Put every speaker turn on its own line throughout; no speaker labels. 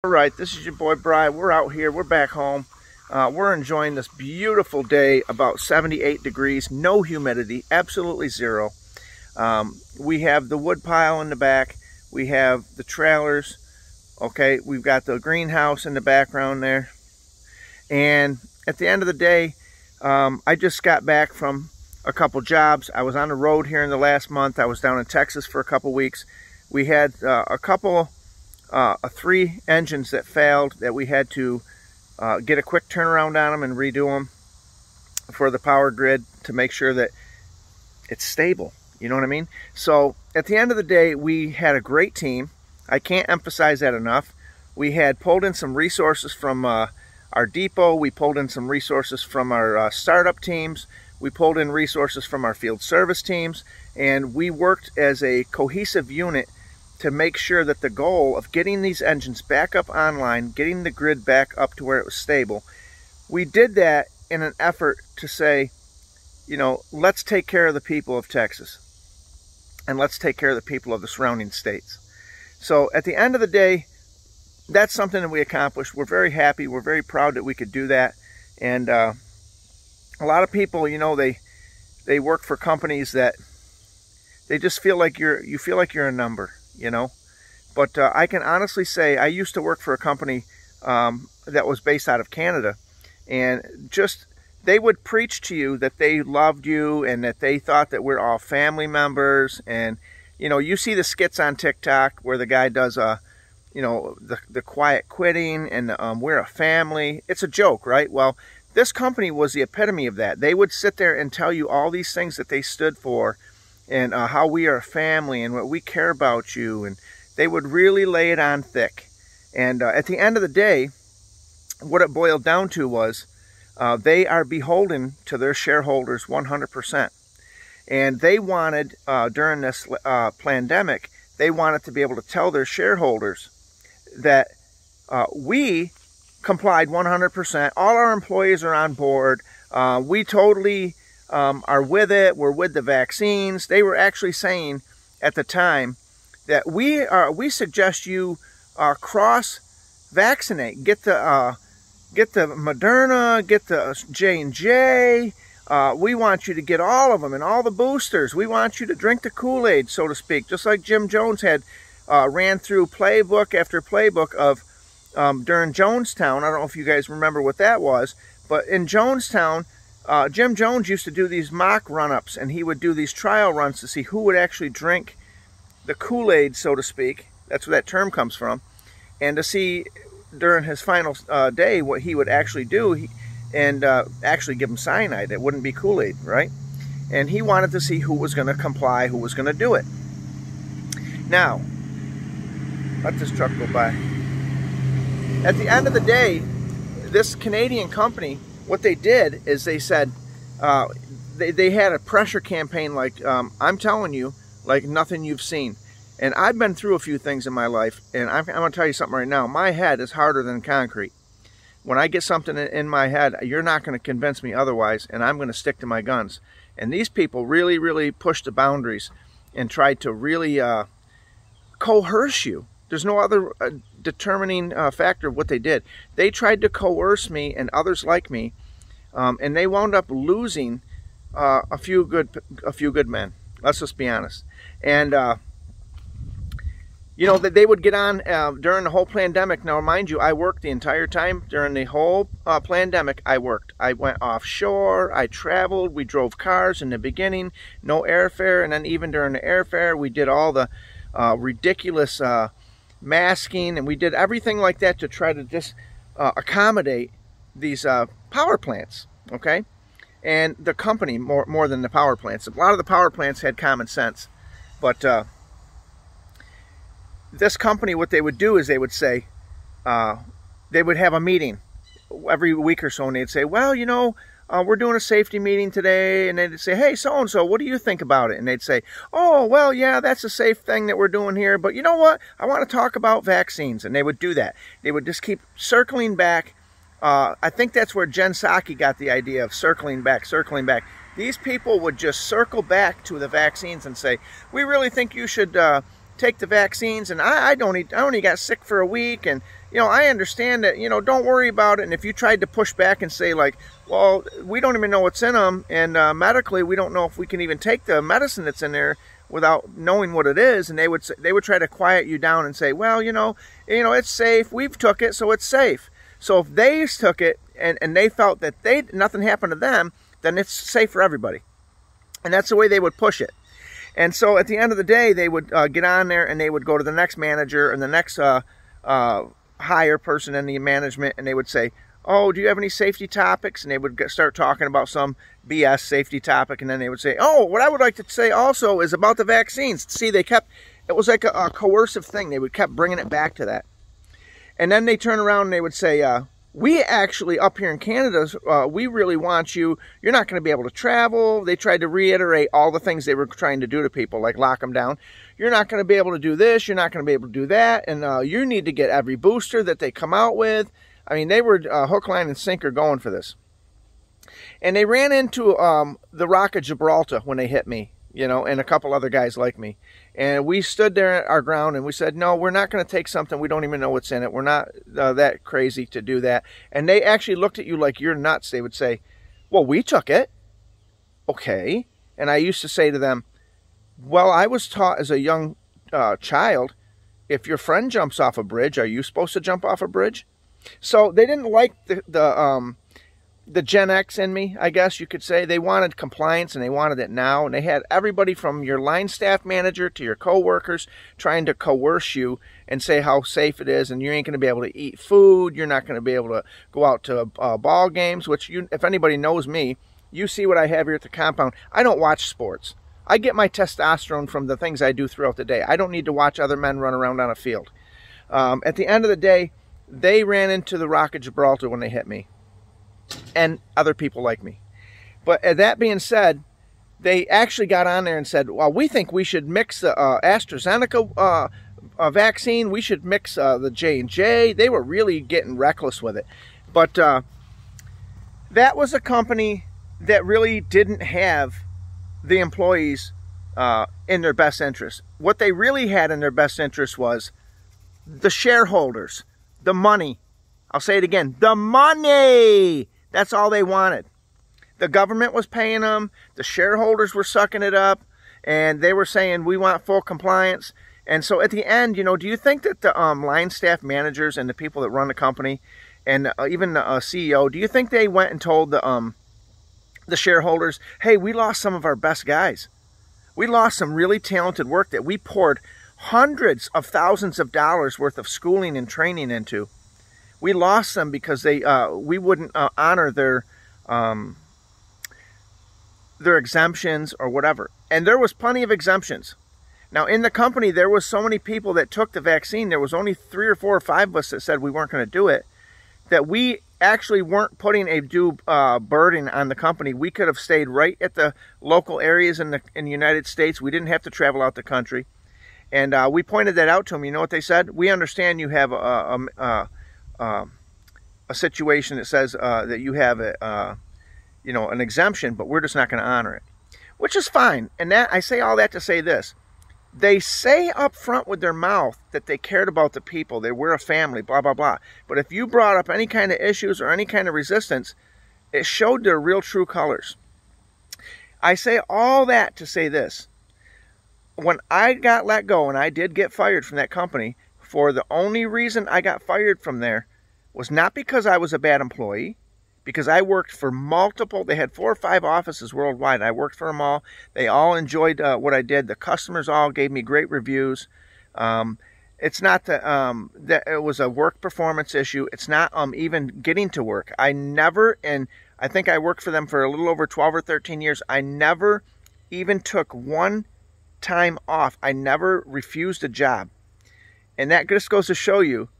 All right, this is your boy Bry. We're out here. We're back home. We're enjoying this beautiful day, about 78 degrees, no humidity, absolutely zero. We have the wood pile in the back. We have the trailers. Okay, we've got the greenhouse in the background there. And at the end of the day, I just got back from a couple jobs. I was on the road here in the last month. I was down in Texas for a couple weeks. We had three engines that failed that we had to get a quick turnaround on them and redo them for the power grid to make sure that it's stable. You know what I mean? So at the end of the day, we had a great team. I can't emphasize that enough. We had pulled in some resources from our depot. We pulled in some resources from our startup teams. We pulled in resources from our field service teams, and we worked as a cohesive unit to make sure that the goal of getting these engines back up online, getting the grid back up to where it was stable, we did that in an effort to say, you know, let's take care of the people of Texas, and let's take care of the people of the surrounding states. So at the end of the day, that's something that we accomplished. We're very happy. We're very proud that we could do that. And a lot of people, you know, they work for companies that they just feel like you feel like you're a number, you know. But I can honestly say I used to work for a company that was based out of Canada, and just they would preach to you that they loved you and that they thought that we're all family members. And you know, you see the skits on TikTok where the guy does you know, the quiet quitting and we're a family. It's a joke, right? Well, this company was the epitome of that. They would sit there and tell you all these things that they stood for, and how we are a family and what we care about you, and they would really lay it on thick. And at the end of the day, what it boiled down to was they are beholden to their shareholders 100%. And they wanted, during this pandemic, they wanted to be able to tell their shareholders that we complied 100%. All our employees are on board. We totally are with it. We're with the vaccines. They were actually saying at the time that we suggest you cross-vaccinate. Get the Moderna, get the J&J. We want you to get all of them and all the boosters. We want you to drink the Kool-Aid, so to speak, just like Jim Jones had ran through playbook after playbook of during Jonestown. I don't know if you guys remember what that was, but in Jonestown, Jim Jones used to do these mock run-ups, and he would do these trial runs to see who would actually drink the Kool-Aid, so to speak. That's where that term comes from. And to see during his final day what he would actually do, and actually give him cyanide. It wouldn't be Kool-Aid, right? And he wanted to see who was going to comply, who was going to do it. Now, let this truck go by. At the end of the day, this Canadian company, what they did is they said, they had a pressure campaign like, I'm telling you, like nothing you've seen. And I've been through a few things in my life, and I'm going to tell you something right now. My head is harder than concrete. When I get something in my head, you're not going to convince me otherwise, and I'm going to stick to my guns. And these people really, really pushed the boundaries and tried to really coerce you. There's no other determining factor of what they did. They tried to coerce me and others like me, and they wound up losing a few good men. Let's just be honest. And you know, that they would get on during the whole pandemic. Now, mind you, I worked the entire time during the whole pandemic. I worked. I went offshore. I traveled. We drove cars in the beginning. No airfare. And then even during the airfare, we did all the ridiculous masking. And we did everything like that to try to just accommodate these power plants. Okay? And the company, more than the power plants. A lot of the power plants had common sense. But this company, what they would do is they would say, they would have a meeting every week or so, and they'd say, well, you know, we're doing a safety meeting today, and they'd say, hey, so-and-so, what do you think about it? And they'd say, oh, well, yeah, that's a safe thing that we're doing here, but you know what? I want to talk about vaccines. And they would do that. They would just keep circling back. I think that's where Jen Psaki got the idea of circling back, circling back. These people would just circle back to the vaccines and say, we really think you should take the vaccines, and I only got sick for a week, and you know, I understand that, you know, don't worry about it. And if you tried to push back and say like, well, we don't even know what's in them, and medically we don't know if we can even take the medicine that's in there without knowing what it is, and they would try to quiet you down and say, well, you know, it's safe. We've took it, so it's safe. So if they took it and they felt that nothing happened to them, then it's safe for everybody. And that's the way they would push it. And so at the end of the day, they would get on there and they would go to the next manager and the next higher person in the management, and they would say, oh, do you have any safety topics? And they would start talking about some BS safety topic, and then they would say, oh, what I would like to say also is about the vaccines. See, it was like a coercive thing. They would kept bringing it back to that. And then they turn around and they would say, we actually, up here in Canada, we really want you. You're not going to be able to travel. They tried to reiterate all the things they were trying to do to people, like lock them down. You're not going to be able to do this. You're not going to be able to do that. And you need to get every booster that they come out with. I mean, they were hook, line, and sinker going for this. And they ran into the Rock of Gibraltar when they hit me, you know, and a couple other guys like me. And we stood there at our ground and we said, no, we're not going to take something. We don't even know what's in it. We're not that crazy to do that. And they actually looked at you like you're nuts. They would say, well, we took it. Okay. And I used to say to them, well, I was taught as a young child, if your friend jumps off a bridge, are you supposed to jump off a bridge? So they didn't like the Gen X in me, I guess you could say. They wanted compliance and they wanted it now. And they had everybody from your line staff manager to your co-workers trying to coerce you and say how safe it is, and you ain't going to be able to eat food. You're not going to be able to go out to ball games, which if anybody knows me, you see what I have here at the compound. I don't watch sports. I get my testosterone from the things I do throughout the day. I don't need to watch other men run around on a field. At the end of the day, they ran into the Rock of Gibraltar when they hit me, and other people like me. But that being said, they actually got on there and said, well, we think we should mix the AstraZeneca vaccine. We should mix the J&J. They were really getting reckless with it. But that was a company that really didn't have the employees in their best interest. What they really had in their best interest was the shareholders, the money. I'll say it again, the money. That's all they wanted. The government was paying them, the shareholders were sucking it up, and they were saying, we want full compliance. And so at the end, you know, do you think that the line staff managers and the people that run the company, and even the CEO, do you think they went and told the shareholders, hey, we lost some of our best guys. We lost some really talented work that we poured hundreds of thousands of dollars worth of schooling and training into. We lost them because we wouldn't honor their exemptions or whatever. And there was plenty of exemptions. Now, in the company, there was so many people that took the vaccine. There was only 3 or 4 or 5 of us that said we weren't going to do it, that we actually weren't putting a due burden on the company. We could have stayed right at the local areas in the United States. We didn't have to travel out the country. And we pointed that out to them. You know what they said? We understand you have a situation that says that you have you know, an exemption, but we're just not going to honor it, which is fine. And that, I say all that to say this: they say up front with their mouth that they cared about the people, they were a family, blah blah blah. But if you brought up any kind of issues or any kind of resistance, it showed their real true colors. I say all that to say this: when I got let go and I did get fired from that company, for the only reason I got fired from there was not because I was a bad employee, because I worked for multiple, they had 4 or 5 offices worldwide. I worked for them all. They all enjoyed what I did. The customers all gave me great reviews. It's not that it was a work performance issue. It's not even getting to work. I never, and I think I worked for them for a little over 12 or 13 years. I never even took one time off. I never refused a job. And that just goes to show you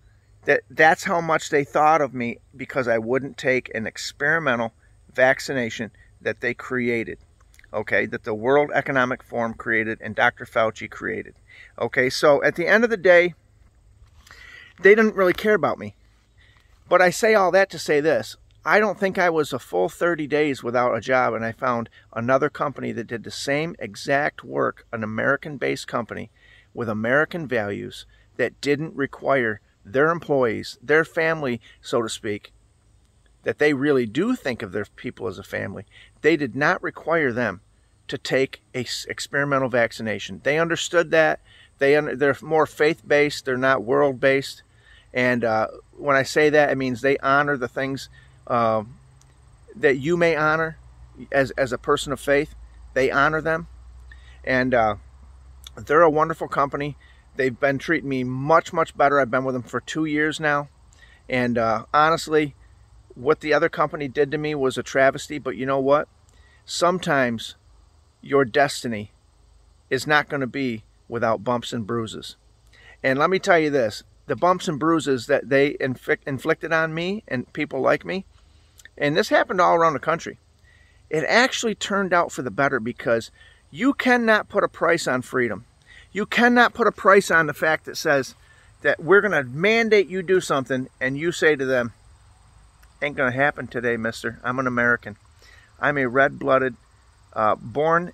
that that's how much they thought of me, because I wouldn't take an experimental vaccination that they created, okay, that the World Economic Forum created and Dr. Fauci created. Okay, so at the end of the day, they didn't really care about me. But I say all that to say this: I don't think I was a full 30 days without a job, and I found another company that did the same exact work, an American-based company, with American values that didn't require their employees, their family, so to speak, that they really do think of their people as a family. They did not require them to take a experimental vaccination. They understood that. They're more faith-based. They're not world-based. And when I say that, it means they honor the things that you may honor as a person of faith. They honor them. And they're a wonderful company. They've been treating me much, much better. I've been with them for 2 years now. And honestly, what the other company did to me was a travesty. But you know what? Sometimes your destiny is not going to be without bumps and bruises. And let me tell you this. The bumps and bruises that they inflicted on me and people like me, and this happened all around the country, it actually turned out for the better, because you cannot put a price on freedom. You cannot put a price on the fact that says that we're going to mandate you do something, and you say to them, ain't going to happen today, mister. I'm an American. I'm a red-blooded, born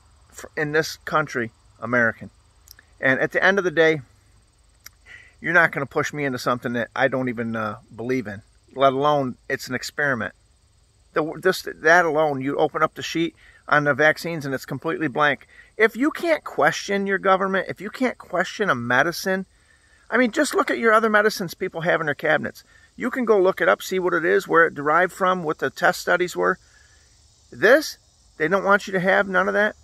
in this country American. And at the end of the day, you're not going to push me into something that I don't even believe in, let alone it's an experiment. That alone, you open up the sheet on the vaccines and it's completely blank. If you can't question your government, if you can't question a medicine, I mean, just look at your other medicines people have in their cabinets. You can go look it up, see what it is, where it derived from, what the test studies were. This, they don't want you to have none of that.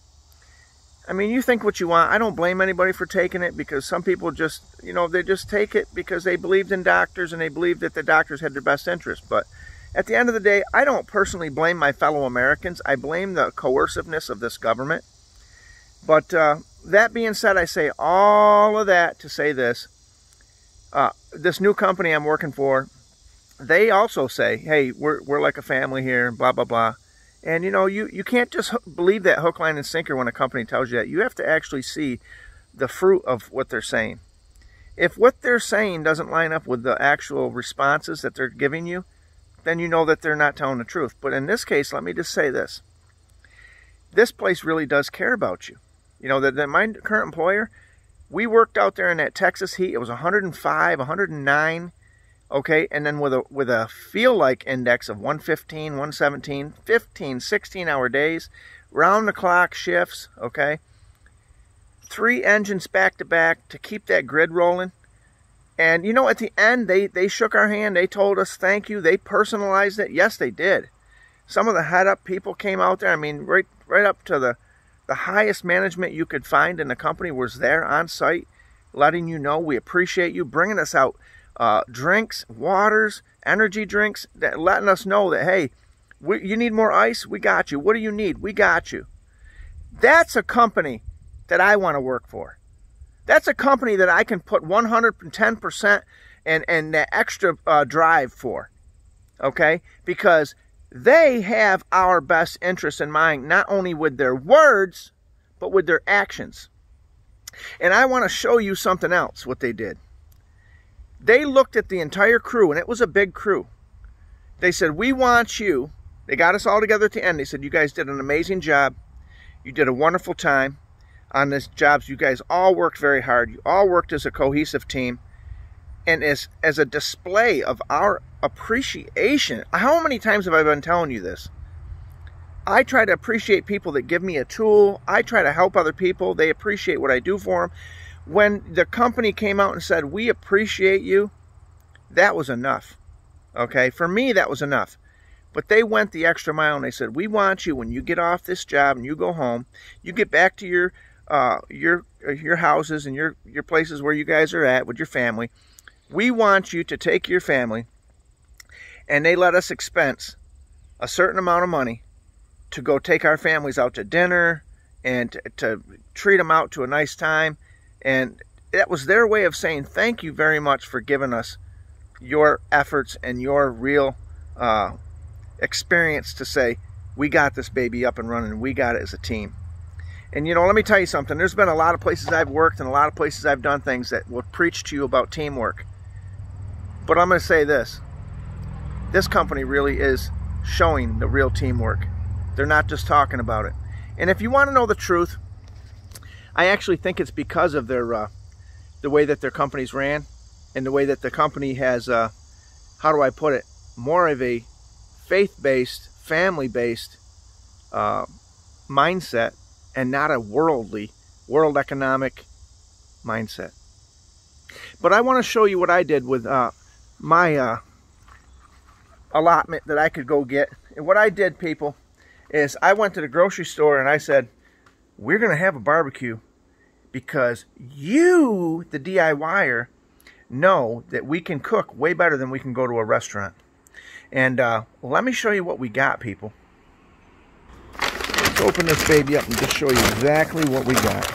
I mean, you think what you want. I don't blame anybody for taking it, because some people just, you know, they just take it because they believed in doctors and they believed that the doctors had their best interest. But at the end of the day, I don't personally blame my fellow Americans. I blame the coerciveness of this government. But that being said, I say all of that to say this. This new company I'm working for, they also say, hey, we're like a family here, blah, blah, blah. And, you know, you can't just believe that hook, line, and sinker when a company tells you that. You have to actually see the fruit of what they're saying. If what they're saying doesn't line up with the actual responses that they're giving you, then you know that they're not telling the truth. But in this case, let me just say this. This place really does care about you. You know, my current employer, we worked out there in that Texas heat. It was 105, 109. Okay, and then with a feel-like index of 115, 117, 15, 16-hour days, round-the-clock shifts, okay? 3 engines back-to-back to keep that grid rolling. And, you know, at the end, they shook our hand. They told us thank you. They personalized it. Yes, they did. Some of the head-up people came out there. I mean, right up to the highest management you could find in the company was there on site, letting you know we appreciate you, bringing us out drinks, waters, energy drinks, letting us know that, hey, you need more ice? We got you. What do you need? We got you. That's a company that I want to work for. That's a company that I can put 110% and that extra drive for, okay? Because they have our best interests in mind, not only with their words, but with their actions. And I want to show you something else, what they did. They looked at the entire crew, and it was a big crew. They said, we want you. They got us all together at the end. They said, you guys did an amazing job. You did a wonderful time on this job. You guys all worked very hard. You all worked as a cohesive team. And as a display of our appreciation, how many times have I been telling you this? I try to appreciate people that give me a tool. I try to help other people. They appreciate what I do for them. When the company came out and said, we appreciate you, that was enough. Okay, for me, that was enough. But they went the extra mile and they said, we want you, when you get off this job and you go home, you get back to your houses and your places where you guys are at with your family. We want you to take your family, and they let us expense a certain amount of money to go take our families out to dinner and to treat them out to a nice time. And that was their way of saying thank you very much for giving us your efforts and your real experience to say, we got this baby up and running, and we got it as a team. And, you know, let me tell you something. There's been a lot of places I've worked and a lot of places I've done things that will preach to you about teamwork. But I'm going to say this. This company really is showing the real teamwork. They're not just talking about it. And if you want to know the truth, I actually think it's because of their the way that their companies ran and the way that the company has, how do I put it, more of a faith-based, family-based mindset and not a world economic mindset. But I want to show you what I did with my allotment that I could go get. And what I did, people, is I went to the grocery store and I said, we're going to have a barbecue because you, the DIYer, know that we can cook way better than we can go to a restaurant. And let me show you what we got, people. Let's open this baby up and just show you exactly what we got.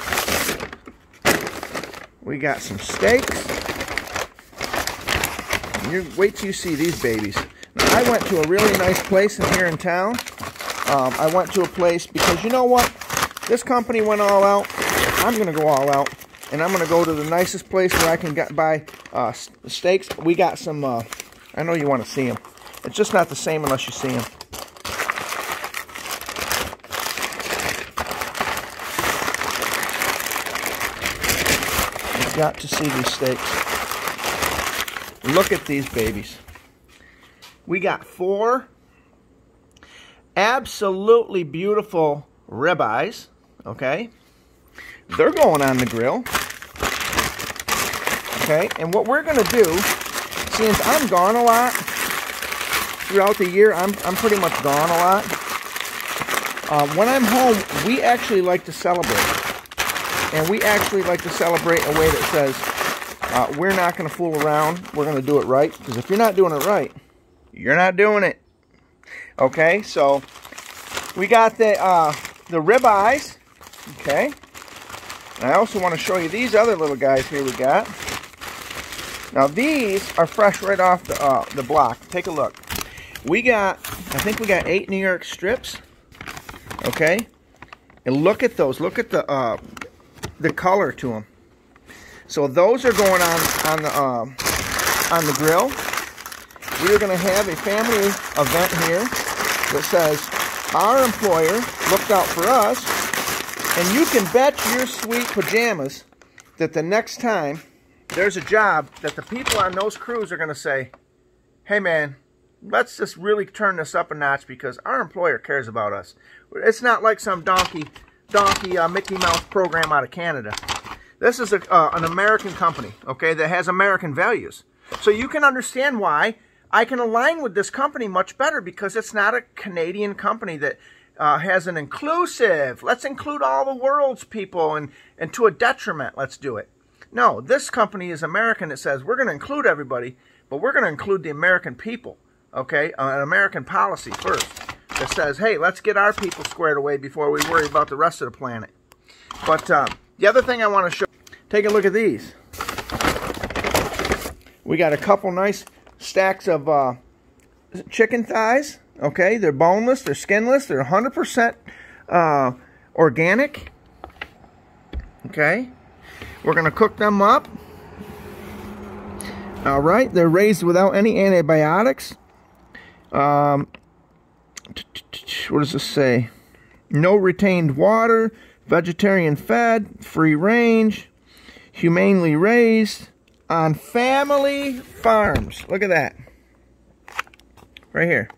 We got some steaks. Wait till you see these babies. Now, I went to a really nice place here in town. I went to a place because you know what? This company went all out. I'm going to go all out. And I'm going to go to the nicest place where I can buy steaks. We got some, I know you want to see them. It's just not the same unless you see them. You've got to see these steaks. Look at these babies. We got 4 absolutely beautiful ribeyes, okay? They're going on the grill, okay? And what we're going to do, since I'm gone a lot, throughout the year, I'm pretty much gone a lot. When I'm home, we actually like to celebrate. And we actually like to celebrate in a way that says, we're not going to fool around. We're going to do it right. Because if you're not doing it right, you're not doing it. Okay, so we got the ribeyes. Okay. And I also want to show you these other little guys here we got. Now these are fresh right off the block. Take a look. We got, I think we got 8 New York strips. Okay. And look at those. Look at the color to them. So those are going on the grill. We are going to have a family event here that says our employer looked out for us, and you can bet your sweet pajamas that the next time there's a job that the people on those crews are going to say, hey man, let's just really turn this up a notch because our employer cares about us. It's not like some donkey Mickey Mouse program out of Canada. This is an American company, okay, that has American values. So you can understand why I can align with this company much better because it's not a Canadian company that has an inclusive, let's include all the world's people and to a detriment, let's do it. No, this company is American. It says we're going to include everybody, but we're going to include the American people, okay, an American policy first that says, hey, let's get our people squared away before we worry about the rest of the planet. But the other thing I want to show, take a look at these. We got a couple nice stacks of chicken thighs. Okay, they're boneless, they're skinless, they're 100% organic. Okay, we're going to cook them up. All right, they're raised without any antibiotics. What does this say? No retained water, vegetarian fed, free range, humanely raised on family farms. Look at that. Right here.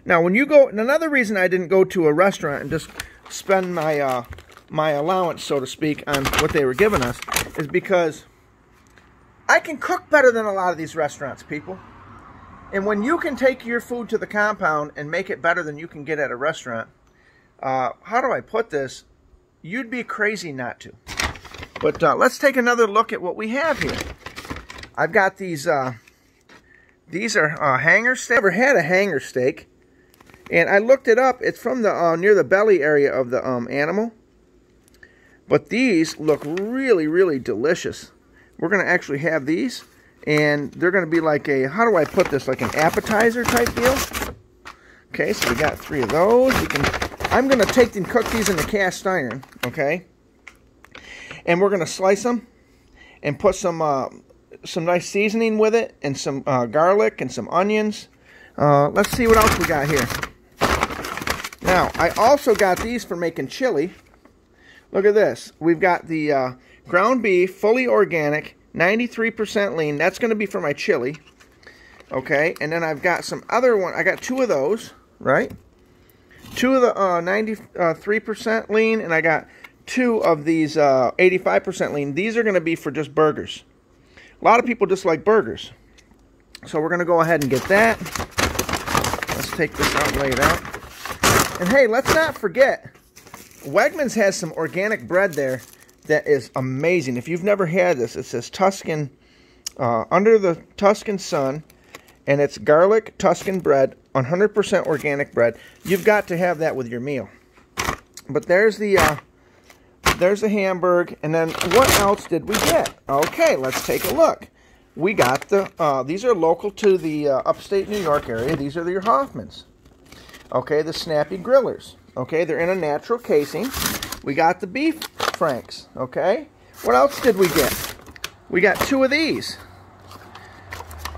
Now, when you go, and another reason I didn't go to a restaurant and just spend my my allowance, so to speak, on what they were giving us, is because I can cook better than a lot of these restaurants, people. And when you can take your food to the compound and make it better than you can get at a restaurant, how do I put this? You'd be crazy not to. But let's take another look at what we have here. I've got these are hanger steak. I've never had a hanger steak. And I looked it up. It's from the near the belly area of the animal. But these look really, really delicious. We're going to actually have these. And they're going to be like a, how do I put this, like an appetizer type deal. Okay, so we got 3 of those. I'm going to take and cook these in the cast iron. Okay. And we're going to slice them and put some nice seasoning with it and some garlic and some onions. Let's see what else we got here. Now, I also got these for making chili. Look at this. We've got the ground beef, fully organic, 93% lean. That's going to be for my chili. Okay, and then I've got some other one. I got 2 of those, right? 2 of the 93% lean, and I got 2 of these 85% lean. These are going to be for just burgers. A lot of people just like burgers. So we're going to go ahead and get that. Let's take this out and lay it out. And hey, let's not forget, Wegmans has some organic bread there that is amazing. If you've never had this, it says Tuscan, under the Tuscan sun, and it's garlic Tuscan bread, 100% organic bread. You've got to have that with your meal. But there's the hamburg, and then what else did we get? Okay, let's take a look. We got the, these are local to the upstate New York area. These are your Hoffmans. Okay, the Snappy Grillers. Okay, they're in a natural casing. We got the beef franks. Okay, what else did we get? We got 2 of these.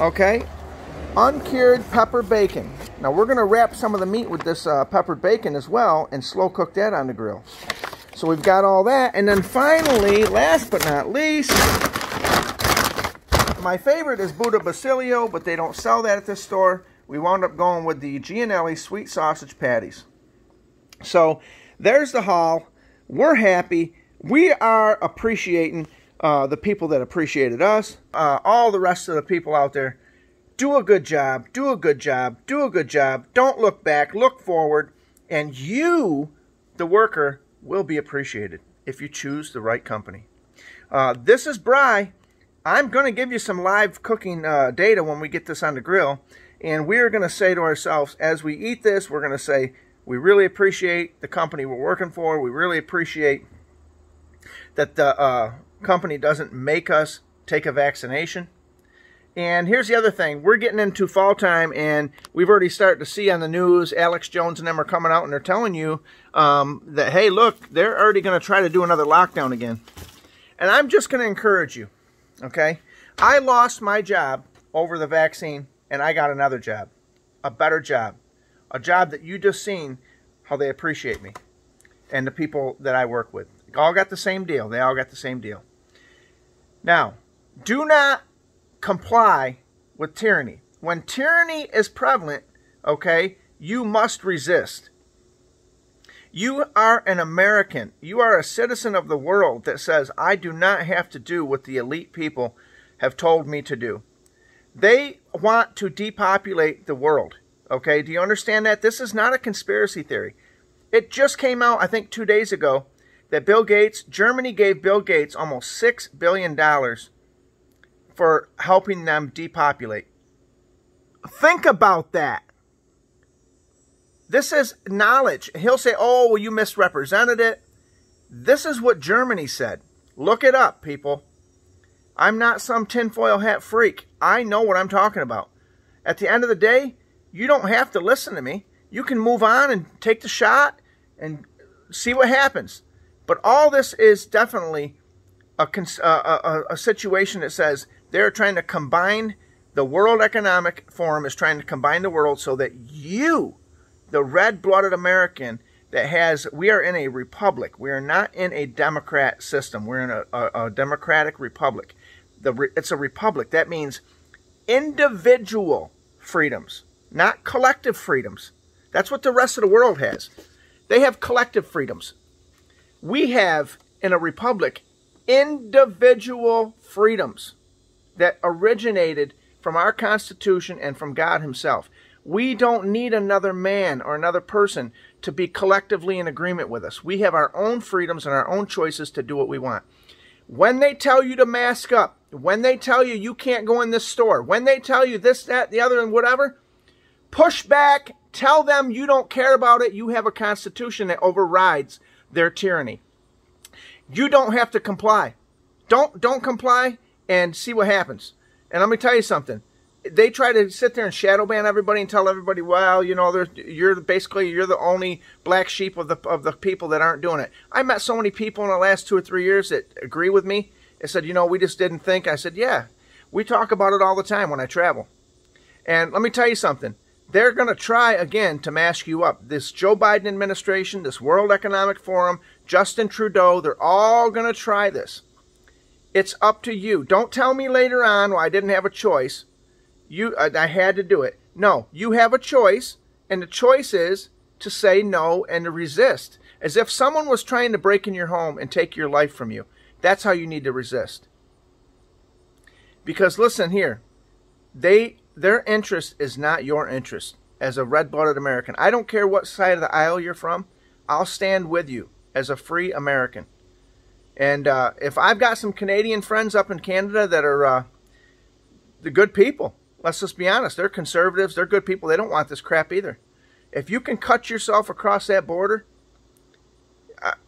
Okay, uncured pepper bacon. Now we're going to wrap some of the meat with this peppered bacon as well and slow cook that on the grill. So we've got all that. And then finally, last but not least, my favorite is Buda Basilio, but they don't sell that at this store. We wound up going with the Gianelli sweet sausage patties. So there's the haul. We're happy. We are appreciating the people that appreciated us. All the rest of the people out there, do a good job. Do a good job. Do a good job. Don't look back. Look forward. And you, the worker, will be appreciated if you choose the right company. This is Bry. I'm going to give you some live cooking data when we get this on the grill. And we're going to say to ourselves, as we eat this, we're going to say, we really appreciate the company we're working for. We really appreciate that the company doesn't make us take a vaccination. And here's the other thing. We're getting into fall time, and we've already started to see on the news, Alex Jones and them are coming out, and they're telling you that, hey, look, they're already going to try to do another lockdown again. And I'm just going to encourage you, okay? I lost my job over the vaccine, and I got another job, a better job, a job that you just seen how they appreciate me and the people that I work with. All got the same deal. They all got the same deal. Now, do not comply with tyranny. When tyranny is prevalent, okay, you must resist. You are an American. You are a citizen of the world that says, I do not have to do what the elite people have told me to do. They want to depopulate the world. Okay, do you understand that? This is not a conspiracy theory. It just came out, I think, 2 days ago, that Bill Gates, Germany gave Bill Gates almost $6 billion for helping them depopulate. Think about that. This is knowledge. He'll say, oh, well, you misrepresented it. This is what Germany said. Look it up, people. I'm not some tinfoil hat freak. I know what I'm talking about. At the end of the day, you don't have to listen to me. You can move on and take the shot and see what happens. But all this is definitely a situation that says they're trying to combine, the World Economic Forum is trying to combine the world so that you, the red-blooded American that has, we are in a republic. We are not in a democrat system. We're in a democratic republic. It's a republic. That means individual freedoms, not collective freedoms. That's what the rest of the world has. They have collective freedoms. We have, in a republic, individual freedoms that originated from our Constitution and from God himself. We don't need another man or another person to be collectively in agreement with us. We have our own freedoms and our own choices to do what we want. When they tell you to mask up, when they tell you you can't go in this store, when they tell you this, that, the other, and whatever, push back, tell them you don't care about it. You have a constitution that overrides their tyranny. You don't have to comply. Don't comply and see what happens. And let me tell you something. They try to sit there and shadow ban everybody and tell everybody, well, you know, you're the only black sheep of the people that aren't doing it. I met so many people in the last 2 or 3 years that agree with me. They said, you know, we just didn't think. I said, yeah, we talk about it all the time when I travel. And let me tell you something. They're going to try again to mask you up. This Joe Biden administration, this World Economic Forum, Justin Trudeau, they're all going to try this. It's up to you. Don't tell me later on, well, I didn't have a choice. I had to do it. No, you have a choice, and the choice is to say no and to resist. As if someone was trying to break in your home and take your life from you. That's how you need to resist. Because listen here, their interest is not your interest as a red-blooded American. I don't care what side of the aisle you're from. I'll stand with you as a free American. And if I've got some Canadian friends up in Canada that are the good people, let's just be honest, they're conservatives, they're good people, they don't want this crap either. If you can cut yourself across that border,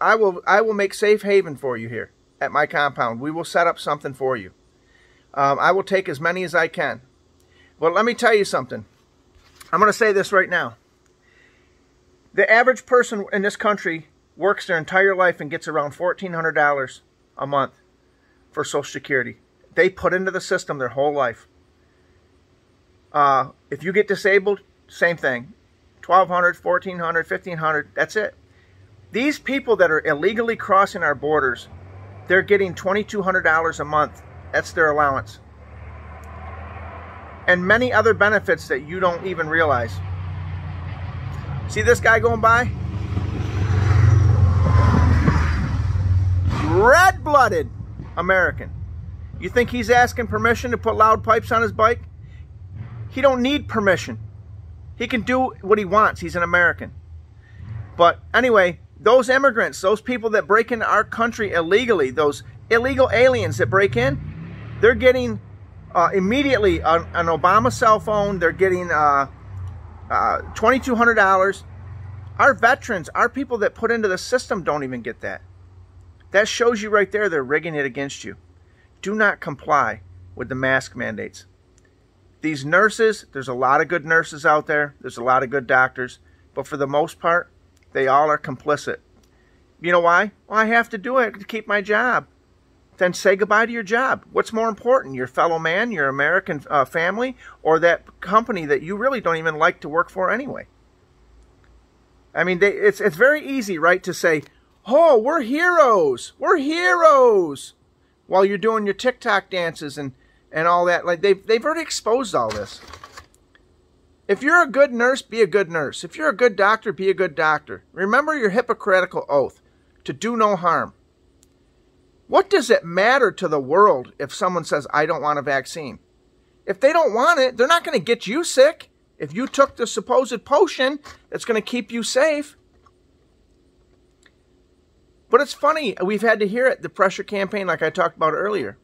I will make safe haven for you here at my compound. We will set up something for you. I will take as many as I can. Well, let me tell you something. I'm going to say this right now. The average person in this country works their entire life and gets around $1,400 a month for Social Security. They put into the system their whole life. If you get disabled, same thing. $1,200, $1,400, $1,500, that's it. These people that are illegally crossing our borders, they're getting $2,200 a month. That's their allowance. And many other benefits that you don't even realize. See this guy going by? Red-blooded American. You think he's asking permission to put loud pipes on his bike? He don't need permission. He can do what he wants. He's an American. But anyway, those immigrants, those people that break into our country illegally, those illegal aliens that break in, they're getting immediately an Obama cell phone. They're getting $2,200. Our veterans, our people that put into the system don't even get that. That shows you right there they're rigging it against you. Do not comply with the mask mandates. These nurses, there's a lot of good nurses out there. There's a lot of good doctors. But for the most part, they all are complicit. You know why? Well, I have to do it to keep my job. Then say goodbye to your job. What's more important, your fellow man, your American family, or that company that you really don't even like to work for anyway? I mean, it's very easy, right, to say, oh, we're heroes. We're heroes. While you're doing your TikTok dances and all that. Like they've already exposed all this. If you're a good nurse, be a good nurse. If you're a good doctor, be a good doctor. Remember your Hippocratical oath to do no harm. What does it matter to the world if someone says, I don't want a vaccine? If they don't want it, they're not going to get you sick. If you took the supposed potion that's going to keep you safe. But it's funny, we've had to hear it, the pressure campaign like I talked about earlier.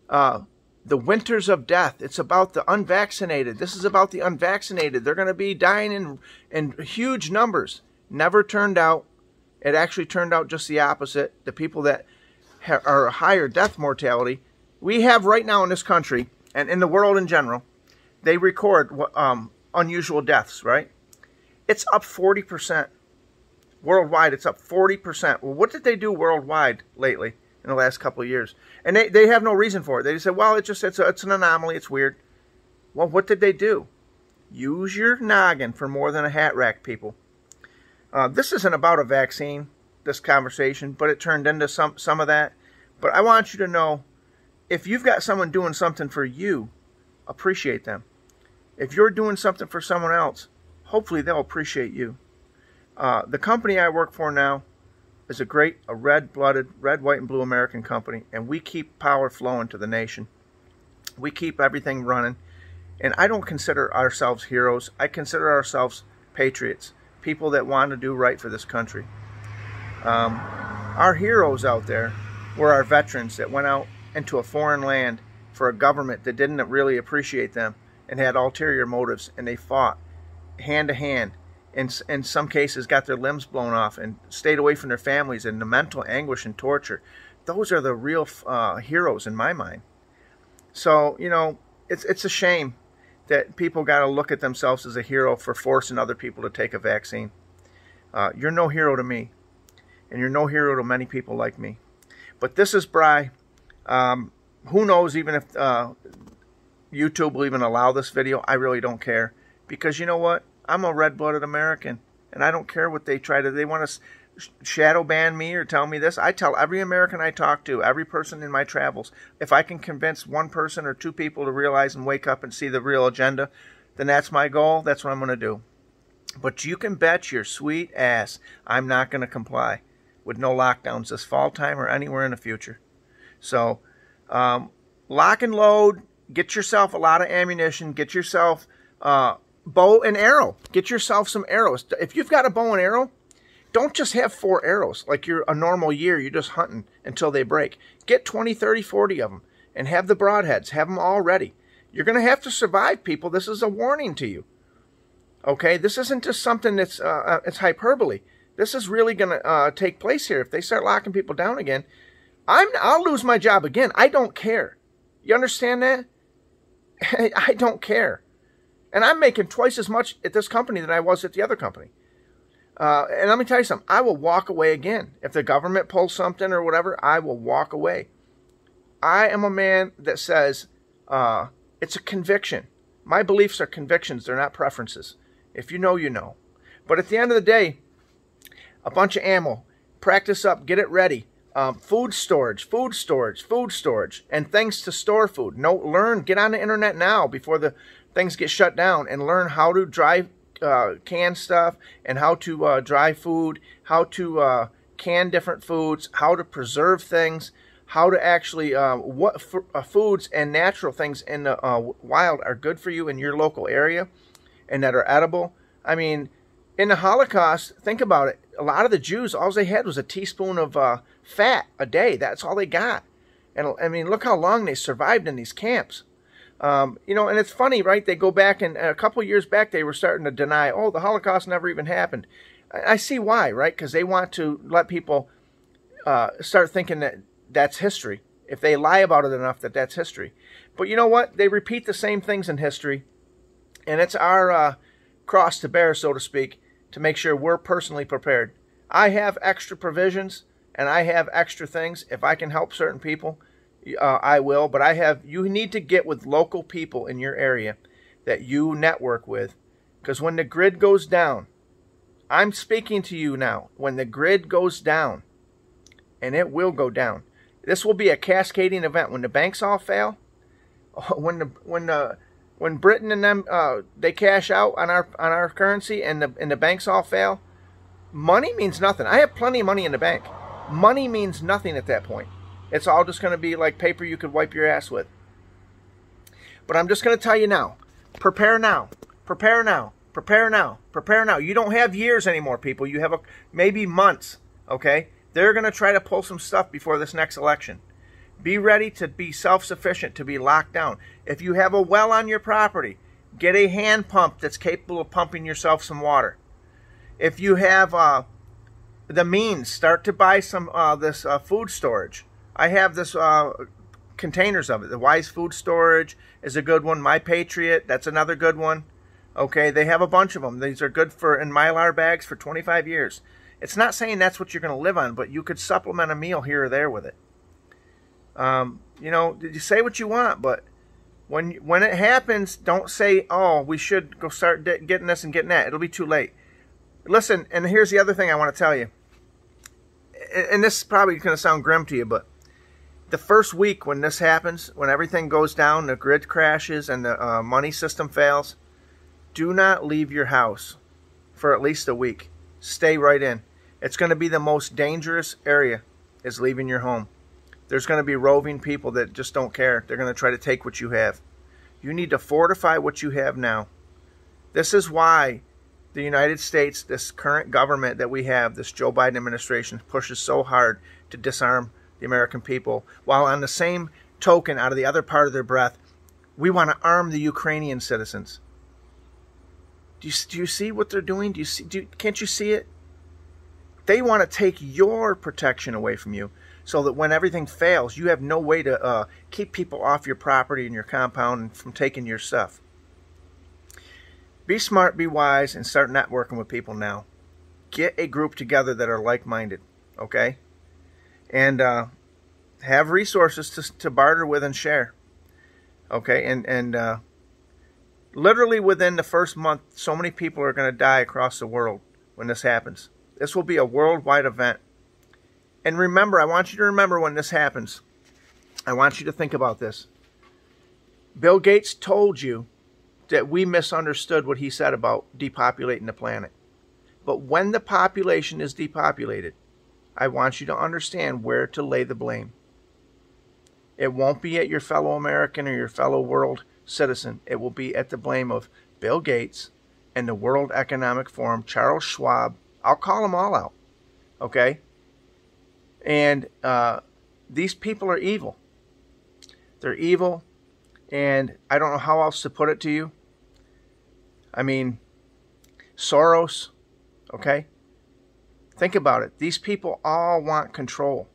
The winters of death. It's about the unvaccinated. This is about the unvaccinated. They're going to be dying in huge numbers. Never turned out. It actually turned out just the opposite. The people that are higher death mortality, we have right now in this country, and in the world in general, they record unusual deaths, right? It's up 40%. Worldwide, it's up 40%. Well, what did they do worldwide lately? In the last couple of years. And they have no reason for it. They just said, well, it's an anomaly, it's weird. Well, what did they do? Use your noggin for more than a hat rack, people. This isn't about a vaccine, this conversation, but it turned into some of that. But I want you to know, if you've got someone doing something for you, appreciate them. If you're doing something for someone else, hopefully they'll appreciate you. The company I work for now is a red-blooded, red, white, and blue American company, and we keep power flowing to the nation. We keep everything running, and I don't consider ourselves heroes. I consider ourselves patriots, people that want to do right for this country. Our heroes out there were our veterans that went out into a foreign land for a government that didn't really appreciate them and had ulterior motives, and they fought hand to hand. In some cases got their limbs blown off and stayed away from their families and the mental anguish and torture. Those are the real heroes in my mind. So, you know, it's a shame that people got to look at themselves as a hero for forcing other people to take a vaccine. You're no hero to me, and you're no hero to many people like me. But this is Bry. Who knows even if YouTube will even allow this video. I really don't care. Because you know what? I'm a red-blooded American, and I don't care what they try to. They want to shadow ban me or tell me this. I tell every American I talk to, every person in my travels, if I can convince one person or two people to realize and wake up and see the real agenda, then that's my goal. That's what I'm going to do. But you can bet your sweet ass I'm not going to comply with no lockdowns this fall time or anywhere in the future. So lock and load. Get yourself a lot of ammunition. Get yourself bow and arrow. Get yourself some arrows. If you've got a bow and arrow, don't just have 4 arrows like you're a normal year. You're just hunting until they break. Get 20, 30, 40 of them and have the broadheads. Have them all ready. You're going to have to survive, people. This is a warning to you. Okay? This isn't just something that's it's hyperbole. This is really going to take place here. If they start locking people down again, I'll lose my job again. I don't care. You understand that? I don't care. And I'm making twice as much at this company than I was at the other company. And let me tell you something. I will walk away again. If the government pulls something or whatever, I will walk away. I am a man that says it's a conviction. My beliefs are convictions. They're not preferences. If you know, you know. But at the end of the day, a bunch of ammo. Practice up. Get it ready. Food storage, and things to store food. Get on the internet now before the things get shut down and learn how to dry can stuff and how to dry food, how to can different foods, how to preserve things, how to actually what foods and natural things in the wild are good for you in your local area and that are edible. I mean, in the Holocaust, think about it. A lot of the Jews, all they had was a teaspoon of fat a day. That's all they got. And I mean, look how long they survived in these camps. And it's funny, right? They go back, and a couple of years back, they were starting to deny, oh, the Holocaust never even happened. I see why, right? Because they want to let people start thinking that that's history. If they lie about it enough, that's history. But you know what? They repeat the same things in history. And it's our cross to bear, so to speak, to make sure we're personally prepared. I have extra provisions and I have extra things. If I can help certain people, I will. But you need to get with local people in your area that you network with. Because when the grid goes down, I'm speaking to you now. When the grid goes down, and it will go down, this will be a cascading event. When the banks all fail, when Britain and them they cash out on our currency and the banks all fail, money means nothing. I have plenty of money in the bank. Money means nothing at that point. It's all just going to be like paper you could wipe your ass with. But I'm just going to tell you now. Prepare now. Prepare now. Prepare now. Prepare now. You don't have years anymore, people. You have maybe months. Okay? They're going to try to pull some stuff before this next election. Be ready to be self-sufficient, to be locked down. If you have a well on your property, get a hand pump that's capable of pumping yourself some water. If you have the means, start to buy some this food storage. I have this containers of it. The Wise Food Storage is a good one. My Patriot, that's another good one. Okay, they have a bunch of them. These are good in Mylar bags for 25 years. It's not saying that's what you're going to live on, but you could supplement a meal here or there with it. You say what you want, but when it happens, don't say, oh, we should go start getting this and getting that. It'll be too late. Listen, and here's the other thing I want to tell you. And this is probably going to sound grim to you, but the first week when this happens, when everything goes down, the grid crashes and the money system fails, do not leave your house for at least a week. Stay right in. It's going to be the most dangerous area is leaving your home. There's going to be roving people that just don't care. They're going to try to take what you have. You need to fortify what you have now. This is why the United States, this current government that we have, this Joe Biden administration, pushes so hard to disarm the American people, while on the same token, out of the other part of their breath, we want to arm the Ukrainian citizens. Do you see what they're doing? Can't you see it? They want to take your protection away from you so that when everything fails, you have no way to keep people off your property and your compound and from taking your stuff. Be smart, be wise, and start networking with people now. Get a group together that are like-minded, okay? And have resources to barter with and share, okay? And literally within the first month, so many people are going to die across the world when this happens. This will be a worldwide event. And remember, I want you to remember when this happens. I want you to think about this. Bill Gates told you that we misunderstood what he said about depopulating the planet. But when the population is depopulated, I want you to understand where to lay the blame. It won't be at your fellow American or your fellow world citizen. It will be at the blame of Bill Gates and the World Economic Forum, Charles Schwab. I'll call them all out. Okay? And these people are evil. They're evil. And I don't know how else to put it to you. I mean, Soros, okay? Think about it. These people all want control.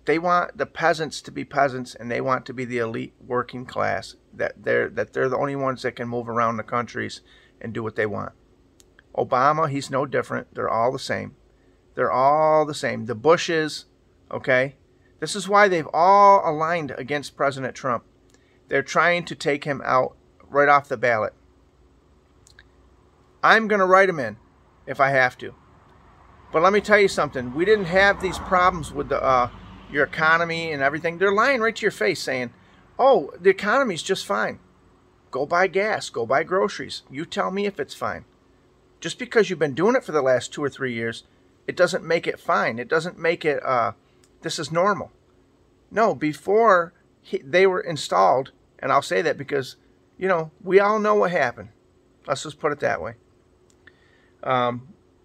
They want the peasants to be peasants, and they want to be the elite working class. That they're the only ones that can move around the countries and do what they want. Obama, he's no different. They're all the same. They're all the same. The Bushes, okay? This is why they've all aligned against President Trump. They're trying to take him out right off the ballot. I'm going to write him in if I have to. But let me tell you something. We didn't have these problems with the your economy and everything. They're lying right to your face saying, oh, the economy's just fine. Go buy gas. Go buy groceries. You tell me if it's fine. Just because you've been doing it for the last 2 or 3 years, it doesn't make it fine. It doesn't make it, this is normal. No, before they were installed, and I'll say that because, you know, we all know what happened. Let's just put it that way. I'm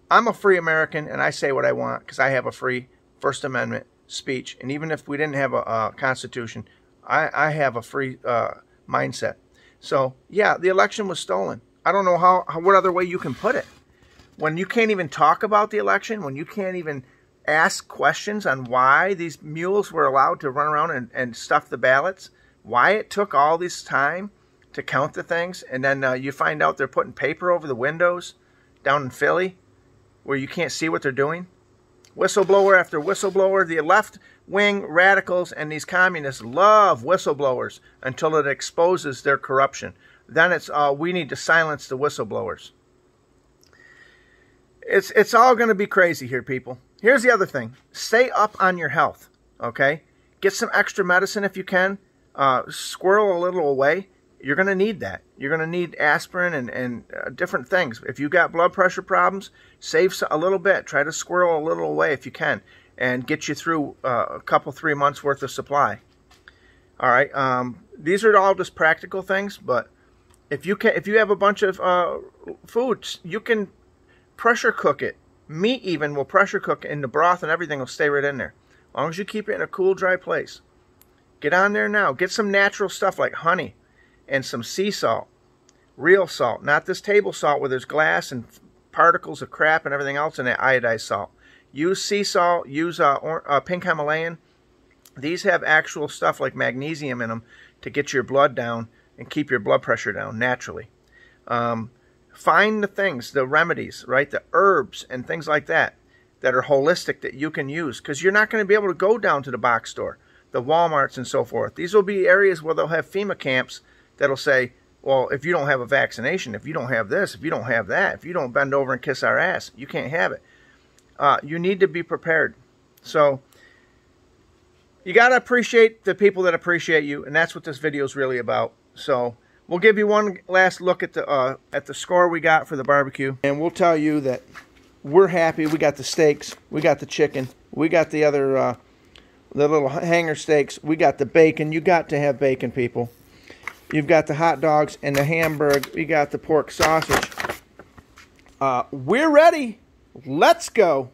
a free American, and I say what I want because I have a free First Amendment speech. And even if we didn't have a Constitution, I have a free mindset. So, yeah, the election was stolen. I don't know what other way you can put it. When you can't even talk about the election, when you can't even ask questions on why these mules were allowed to run around and stuff the ballots, why it took all this time to count the things, and then you find out they're putting paper over the windows down in Philly where you can't see what they're doing. Whistleblower after whistleblower. The left-wing radicals and these communists love whistleblowers until it exposes their corruption. Then it's, we need to silence the whistleblowers. It's all going to be crazy here, people. Here's the other thing. Stay up on your health, okay? Get some extra medicine if you can. Squirrel a little away. You're going to need that. You're going to need aspirin and different things. If you got blood pressure problems, save a little bit. Try to squirrel a little away if you can and get you through a couple, 3 months worth of supply. All right. These are all just practical things, but if you have a bunch of foods, you can pressure cook it. Meat even will pressure cook, and the broth and everything will stay right in there. As long as you keep it in a cool, dry place. Get on there now. Get some natural stuff like honey and some sea salt. Real salt. Not this table salt where there's glass and particles of crap and everything else in that iodized salt. Use sea salt. Use pink Himalayan. These have actual stuff like magnesium in them to get your blood down and keep your blood pressure down naturally. Find the things, the remedies, right? The herbs and things like that are holistic that you can use, because you're not going to be able to go down to the box store, the Walmarts and so forth. These will be areas where they'll have FEMA camps that'll say, well, if you don't have a vaccination, if you don't have this, if you don't have that, if you don't bend over and kiss our ass, you can't have it. You need to be prepared. So you got to appreciate the people that appreciate you, and that's what this video is really about. So we'll give you one last look at the score we got for the barbecue, and we'll tell you that we're happy. We got the steaks, we got the chicken, we got the other the little hanger steaks, we got the bacon. You got to have bacon, people. You've got the hot dogs and the hamburger. We got the pork sausage. We're ready. Let's go.